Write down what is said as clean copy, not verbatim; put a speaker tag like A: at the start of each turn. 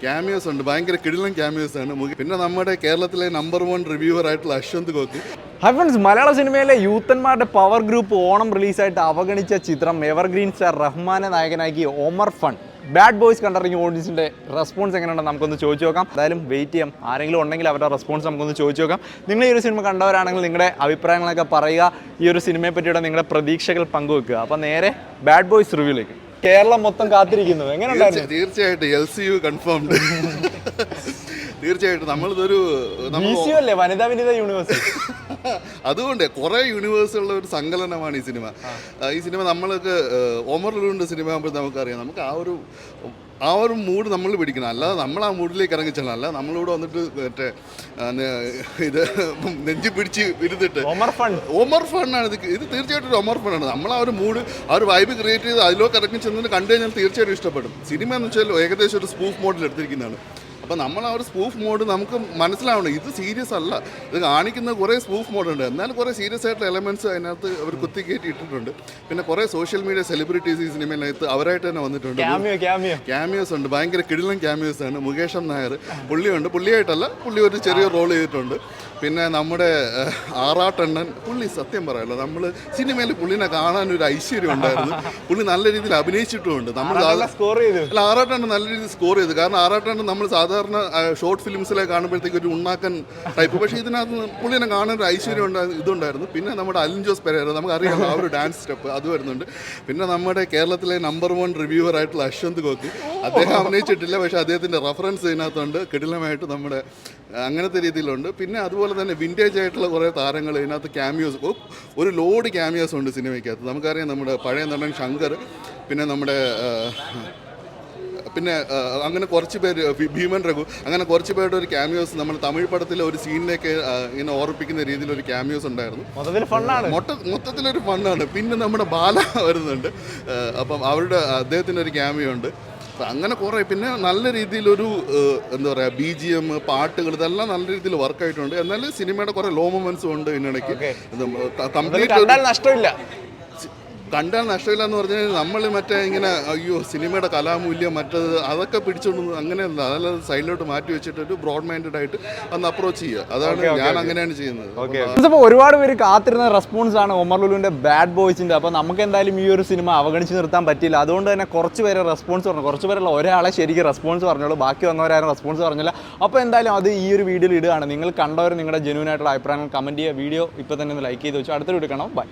A: Cameos ഉണ്ട്, ഭയങ്കര കിടിലൻ ക്യാമിയോസ് ആണ്. പിന്നെ നമ്മുടെ കേരളത്തിലെ നമ്പർ 1 റിവ്യൂവർ ആയിട്ടുള്ള അശ്വന്ത് ഗോക്ക്.
B: ഹൈ ഫ്രണ്ട്സ്, മലയാള സിനിമയിലെ യൂത്തന്മാരുടെ പവർ ഗ്രൂപ്പ് ഓണം റിലീസായിട്ട് അവഗണിച്ച ചിത്രം എവർഗ്രീൻ സ്റ്റാർ റഹ്മാനെ നായകനാക്കി ഒമർ ഫൺ ബാഡ് ബോയ്സ് കണ്ടിറങ്ങിയ ഓഡിയൻസിൻ്റെ റെസ്പോൺസ് എങ്ങനെയുണ്ടെന്ന് നമുക്കൊന്ന് ചോദിച്ചു നോക്കാം. എന്തായാലും വെയിറ്റ് ചെയ്യാം, ആരെങ്കിലും ഉണ്ടെങ്കിൽ അവരുടെ റെസ്പോൺസ് നമുക്കൊന്ന് ചോദിച്ചു നോക്കാം. നിങ്ങൾ ഈ ഒരു സിനിമ കണ്ടവരാണെങ്കിൽ നിങ്ങളുടെ അഭിപ്രായങ്ങളൊക്കെ പറയുക, ഈ ഒരു സിനിമയെ പറ്റിയുള്ള നിങ്ങളുടെ പ്രതീക്ഷകൾ പങ്കുവെക്കുക. അപ്പോൾ നേരെ ബാഡ് ബോയ്സ് റിവ്യൂലേക്ക്. കേരളം മൊത്തം കാത്തിരിക്കുന്നു, എങ്ങനെയുണ്ടായിരുന്നു?
A: തീർച്ചയായിട്ടും LCU കൺഫേംഡ്. തീർച്ചയായിട്ടും നമ്മളിതൊരു
B: അല്ലേ വനിതാ യൂണിവേഴ്സിറ്റി,
A: അതുകൊണ്ട് കുറേ യൂണിവേഴ്സുള്ള ഒരു സങ്കലനമാണ് ഈ സിനിമ. ഈ സിനിമ നമ്മൾക്ക് ഒമർ ലുലുവിൻ്റെ സിനിമ ആകുമ്പോൾ നമുക്കറിയാം, നമുക്ക് ആ ഒരു മൂഡ് നമ്മൾ പിടിക്കണം, അല്ലാതെ നമ്മൾ ആ മൂഡിലേക്ക് ഇറങ്ങിച്ചണം. അല്ല നമ്മളിവിടെ വന്നിട്ട് മറ്റേ ഇത് നെഞ്ചി പിടിച്ച് ഇരുന്നിട്ട് ഒമർ ഫണ്ണാണ് ഇത് തീർച്ചയായിട്ടും ഒരു ഒമർ ഫണ്ണാണ്. നമ്മൾ ആ ഒരു മൂഡ്, ആ ഒരു വൈബ് ക്രിയേറ്റ് ചെയ്ത് അതിലേക്ക് ഇറങ്ങി ചെന്നിട്ട് കണ്ടു കഴിഞ്ഞാൽ തീർച്ചയായിട്ടും ഇഷ്ടപ്പെടും. സിനിമ എന്ന് വെച്ചാൽ ഏകദേശം ഒരു സ്പൂഫ് മോഡിൽ എടുത്തിരിക്കുന്നതാണ്. അപ്പോൾ നമ്മൾ ആ ഒരു സ്പൂഫ് മോഡ് നമുക്ക് മനസ്സിലാവണം, ഇത് സീരിയസ് അല്ല, ഇത് കാണിക്കുന്ന കുറേ സ്പൂഫ് മോഡുണ്ട്, എന്നാൽ കുറേ സീരിയസ് ആയിട്ടുള്ള എലമെൻറ്റ്സ് അതിനകത്ത് അവർ കുത്തിക്കയറ്റി ഇട്ടിട്ടുണ്ട്. പിന്നെ കുറേ സോഷ്യൽ മീഡിയ സെലിബ്രിറ്റീസ് ഈ സിനിമയിനകത്ത് അവരായിട്ട് തന്നെ വന്നിട്ടുണ്ട്, ക്യാമിയോസ് ഉണ്ട്, ഭയങ്കര കിടിലൻ ക്യാമിയോസ് ആണ്. മുകേഷ് നായർ പുള്ളിയുണ്ട്, പുള്ളിയായിട്ടല്ല, പുള്ളി ഒരു ചെറിയ റോൾ ചെയ്തിട്ടുണ്ട്. പിന്നെ നമ്മുടെ ആറാട്ടണ്ണൻ, പുള്ളി സത്യം പറയാമല്ലോ, നമ്മൾ സിനിമയിൽ പുള്ളിനെ കാണാൻ ഒരു ഐശ്വര്യം ഉണ്ടായിരുന്നു. പുള്ളി നല്ല രീതിയിൽ അഭിനയിച്ചിട്ടുമുണ്ട്. നമ്മൾ ആറാട്ടണ്ണൻ നല്ല രീതിയിൽ സ്കോർ ചെയ്തു. കാരണം ആറാട്ടണ്ണൻ നമ്മൾ സാധാരണ ഷോർട്ട് ഫിലിംസിലെ കാണുമ്പോഴത്തേക്ക് ഒരു ഉണ്ണാക്കൻ ടൈപ്പ്, പക്ഷേ ഇതിനകത്ത് പുള്ളിനെ കാണാൻ ഒരു ഐശ്വര്യം ഇതുണ്ടായിരുന്നു. പിന്നെ നമ്മുടെ അലിൻ ജോസ് പെരേര, നമുക്കറിയാം ആ ഒരു ഡാൻസ് സ്റ്റെപ്പ് അത് വരുന്നുണ്ട്. പിന്നെ നമ്മുടെ കേരളത്തിലെ നമ്പർ 1 റിവ്യൂവർ ആയിട്ടുള്ള അശ്വന്ത് ഗോക്ക്, അദ്ദേഹം അഭിനയിച്ചിട്ടില്ല, പക്ഷേ അദ്ദേഹത്തിൻ്റെ റെഫറൻസ് ഇതിനകത്തുണ്ട്, കിടിലമായിട്ട് നമ്മുടെ അങ്ങനത്തെ രീതിയിലുണ്ട്. പിന്നെ അതുപോലെ തന്നെ വിൻറ്റേജ് ആയിട്ടുള്ള കുറേ താരങ്ങൾ ഇതിനകത്ത് ക്യാമിയോസ്, ഒരു ലോഡ് ക്യാമിയോസ് ഉണ്ട് സിനിമയ്ക്കകത്ത്. നമുക്കറിയാം നമ്മുടെ പഴയ നടൻ ശങ്കർ, പിന്നെ നമ്മുടെ അങ്ങനെ കുറച്ച് പേര്, ഭീമൻ രഘു, അങ്ങനെ കുറച്ച് പേരുടെ ഒരു ക്യാമിയോസ് നമ്മൾ തമിഴ് പടത്തിലെ ഒരു സീനിലേക്ക് ഇങ്ങനെ ഓർപ്പിക്കുന്ന രീതിയിലൊരു ക്യാമിയോസ് ഉണ്ടായിരുന്നു. മൊത്തത്തിലൊരു ഫണ്ണാണ്. പിന്നെ നമ്മുടെ ബാല വരുന്നുണ്ട്, അപ്പം അദ്ദേഹത്തിൻ്റെ ഒരു ക്യാമിയോ ഉണ്ട്. അങ്ങനെ കുറേ, പിന്നെ നല്ല രീതിയിലൊരു എന്താ പറയുക, BGM പാട്ടുകൾ ഇതെല്ലാം നല്ല രീതിയിൽ വർക്കായിട്ടുണ്ട്. എന്നാൽ സിനിമയുടെ കുറേ ലോ മൊമെന്റ്സും ഉണ്ട് ഇതിനിടയ്ക്ക്. കംപ്ലീറ്റ് നഷ്ടമില്ല, കണ്ടാൽ നഷ്ടമില്ല എന്ന് പറഞ്ഞാൽ നമ്മൾ മറ്റേ ഇങ്ങനെ അയ്യോ സിനിമയുടെ കലാമൂല്യം മറ്റത് അതൊക്കെ പിടിച്ചുകൊണ്ട് അങ്ങനെയല്ല, അതെല്ലാം സൈഡിലോട്ട് മാറ്റി വെച്ചിട്ട് ഒരു ബ്രോഡ് മൈൻഡഡ് ആയിട്ട് അന്ന് അപ്രോച്ച് ചെയ്യുക. അതാണ് ഞാൻ അങ്ങനെയാണ് ചെയ്യുന്നത്.
B: അപ്പോൾ ഒരുപാട് പേര് കാത്തിരുന്ന റെസ്പോൺസ് ആണ് ഒമർ ലുലുവിൻ്റെ ബാഡ് ബോയ്സിൻ്റെ. അപ്പോൾ നമുക്ക് എന്തായാലും ഈ ഒരു സിനിമ അവഗണിച്ച് നിർത്താൻ പറ്റില്ല. അതുകൊണ്ട് തന്നെ കുറച്ച് പേരെ റെസ്പോൺസ് പറഞ്ഞു, കുറച്ച് പേരുള്ള ഒരാളെ ശരിക്കും റെസ്പോൺസ് പറഞ്ഞോളൂ, ബാക്കി വന്നവരാരും റെസ്പോൺസ് പറഞ്ഞില്ല. അപ്പോൾ എന്തായാലും അത് ഈ ഒരു വീഡിയോയിൽ ഇടുകയാണ്. നിങ്ങൾ കണ്ടവർ നിങ്ങളുടെ ജെന്യൂൻ ആയിട്ടുള്ള അഭിപ്രായങ്ങൾ കമൻറ്റ് ചെയ്യുക. വീഡിയോ ഇപ്പോൾ തന്നെ ഒന്ന് ലൈക്ക് ചെയ്ത് വെച്ചു. അടുത്ത വീഡിയോ കാണാം. ബൈ.